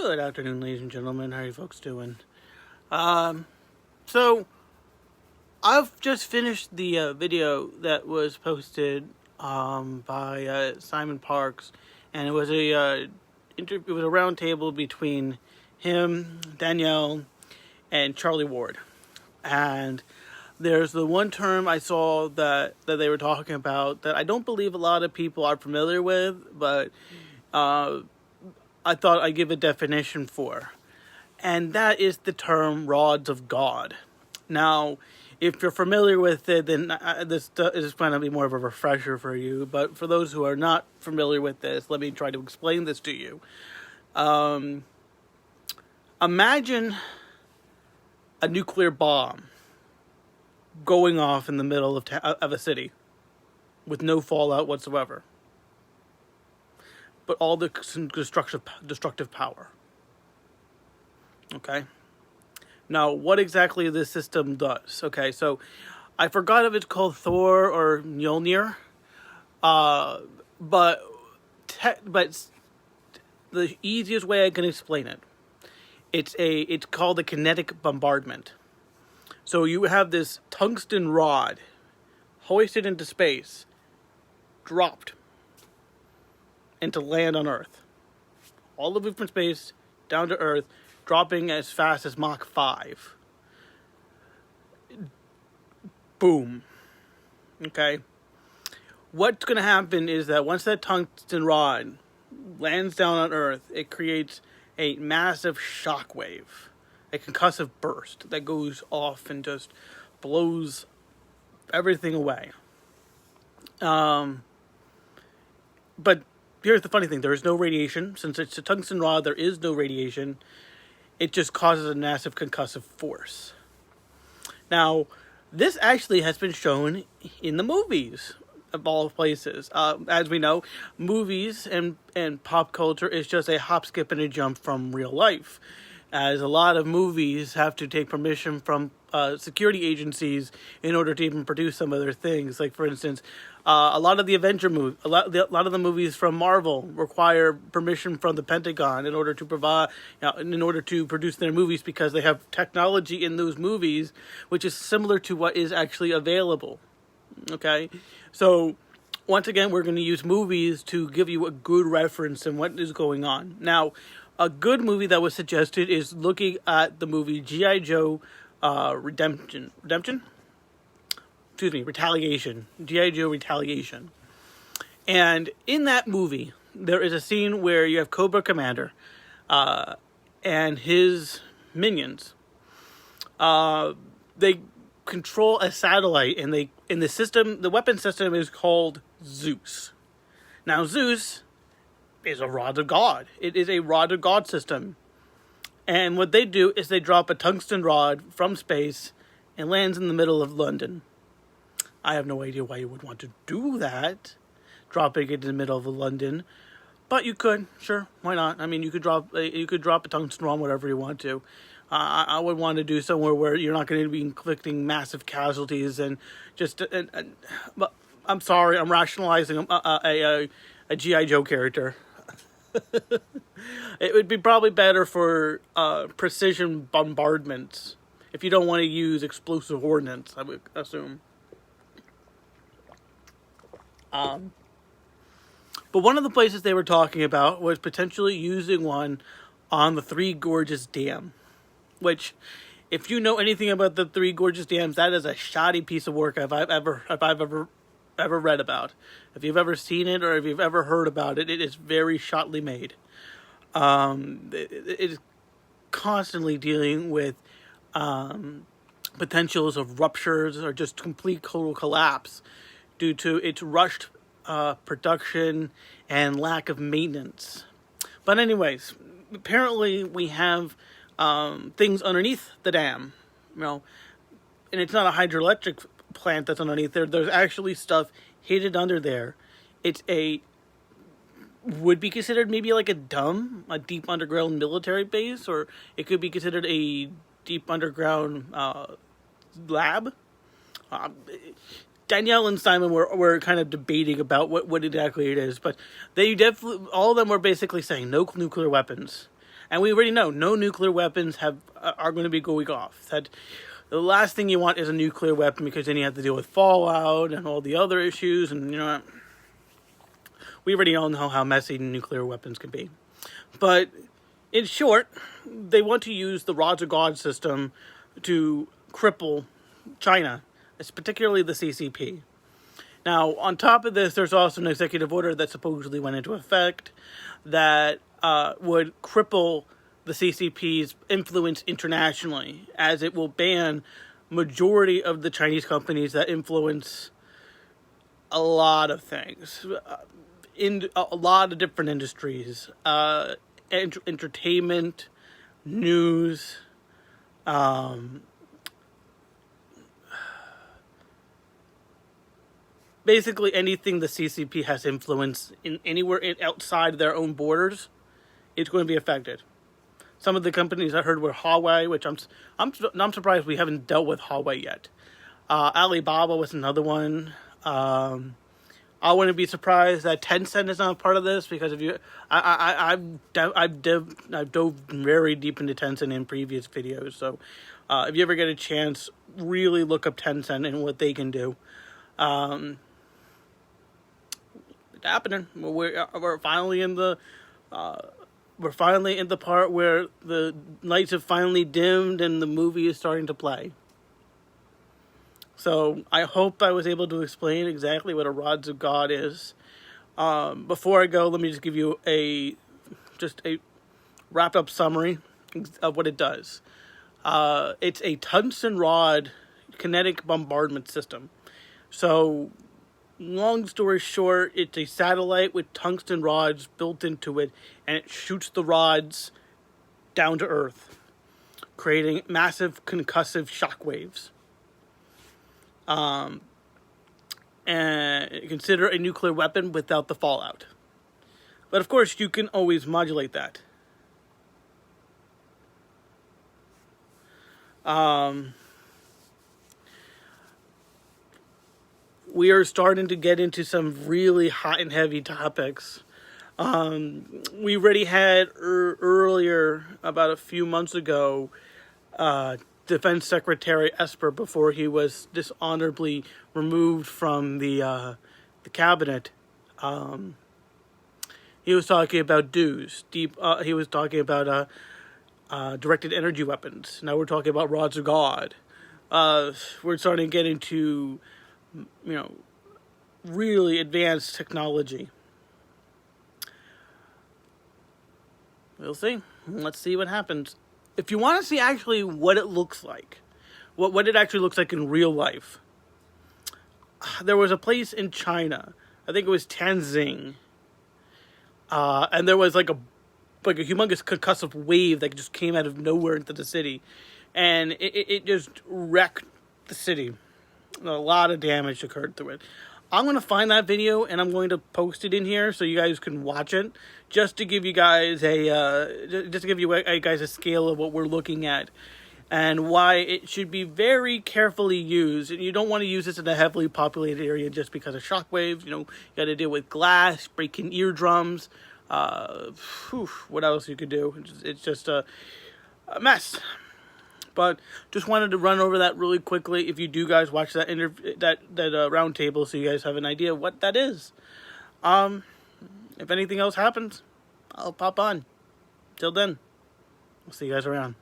Good afternoon, ladies and gentlemen. How are you folks doing? So I've just finished the video that was posted by Simon Parks, and it was it was a round table between him, Danielle, and Charlie Ward. And there's the one term I saw that they were talking about that I don't believe a lot of people are familiar with, but I thought I'd give a definition for. And that is the term rods of God. Now, if you're familiar with it, then this is going to be more of a refresher for you. But for those who are not familiar with this, let me try to explain this to you. Imagine a nuclear bomb going off in the middle of a city with no fallout whatsoever, but all the destructive power. Okay? Now, what exactly this system does? Okay, so I forgot if it's called Thor or Mjolnir, but the easiest way I can explain it, it's called a kinetic bombardment. So you have this tungsten rod hoisted into space, dropped into land on Earth. All the way from space down to Earth, dropping as fast as Mach 5. Boom. Okay? What's going to happen is that once that tungsten rod lands down on Earth, it creates a massive shock wave, a concussive burst that goes off and just blows everything away. But here's the funny thing. There is no radiation. Since it's a tungsten rod, there is no radiation. It just causes a massive concussive force. Now, this actually has been shown in the movies, of all places. As we know, movies and pop culture is just a hop, skip, and a jump from real life, as a lot of movies have to take permission from security agencies in order to even produce some of their things. Like, for instance, a lot of the Avenger movies, a lot of the movies from Marvel require permission from the Pentagon in order to in order to produce their movies, because they have technology in those movies which is similar to what is actually available. Okay, so once again, we're going to use movies to give you a good reference in what is going on. Now, a good movie that was suggested is looking at the movie G.I. Joe Retaliation. G.I. Joe Retaliation. And in that movie, there is a scene where you have Cobra Commander and his minions. They control a satellite, and the weapon system is called Zeus. Now, Zeus is a rod of God. It is a rod of God system. And what they do is they drop a tungsten rod from space and lands in the middle of London. I have no idea why you would want to do that, dropping it in the middle of London, but you could, sure, why not? I mean, you could drop a tungsten rod whatever you want to. I would want to do somewhere where you're not going to be inflicting massive casualties and just. But I'm sorry, I'm rationalizing a G.I. Joe character. It would be probably better for precision bombardments if you don't want to use explosive ordnance, I would assume. But one of the places they were talking about was potentially using one on the Three Gorges Dam, which, if you know anything about the Three Gorges Dams, that is a shoddy piece of work if I've ever read about. If you've ever seen it or if you've ever heard about it, it is very shoddily made. It is constantly dealing with potentials of ruptures or just complete total collapse due to its rushed production and lack of maintenance. But anyways, apparently we have things underneath the dam, and it's not a hydroelectric plant that's underneath there. There's actually stuff hidden under there. Would be considered maybe like a deep underground military base, or it could be considered a deep underground lab. Danielle and Simon were kind of debating about what exactly it is, but they definitely, all of them were basically saying no nuclear weapons. And we already know no nuclear weapons are going to be going off. That the last thing you want is a nuclear weapon, because then you have to deal with fallout and all the other issues. And, we already all know how messy nuclear weapons can be. But in short, they want to use the Rods of God system to cripple China, particularly the CCP. Now, on top of this, there's also an executive order that supposedly went into effect that would cripple the CCP's influence internationally, as it will ban majority of the Chinese companies that influence a lot of things, in a lot of different industries, entertainment, news, basically anything the CCP has influence in anywhere outside their own borders, it's going to be affected. Some of the companies I heard were Huawei, which I'm surprised we haven't dealt with Huawei yet. Alibaba was another one. I wouldn't be surprised that Tencent is not part of this, because I've dove very deep into Tencent in previous videos. So if you ever get a chance, really look up Tencent and what they can do. It's happening. We're finally in the part where the lights have finally dimmed and the movie is starting to play. So I hope I was able to explain exactly what a Rods of God is. Before I go, let me just give you a wrapped up summary of what it does. It's a tungsten rod kinetic bombardment system. So, long story short, it's a satellite with tungsten rods built into it, and it shoots the rods down to Earth, creating massive concussive shock waves. And consider a nuclear weapon without the fallout. But of course, you can always modulate that. We are starting to get into some really hot and heavy topics. We already had earlier, about a few months ago, Defense Secretary Esper, before he was dishonorably removed from the cabinet. He was talking about DEWs. He was talking about directed energy weapons. Now we're talking about Rods of God. We're starting to get into, really advanced technology. We'll see. Let's see what happens. If you want to see actually what it looks like, what it actually looks like in real life, there was a place in China, I think it was Tianjin, and there was like a humongous concussive wave that just came out of nowhere into the city, and it just wrecked the city. A lot of damage occurred through it. I'm going to find that video and I'm going to post it in here so you guys can watch it, just to give you guys a scale of what we're looking at and why it should be very carefully used. And you don't want to use this in a heavily populated area just because of shockwaves. You got to deal with glass, breaking eardrums. What else you could do? It's just a mess. But just wanted to run over that really quickly. If you do guys watch that round table, so you guys have an idea of what that is. If anything else happens, I'll pop on. Till then, we'll see you guys around.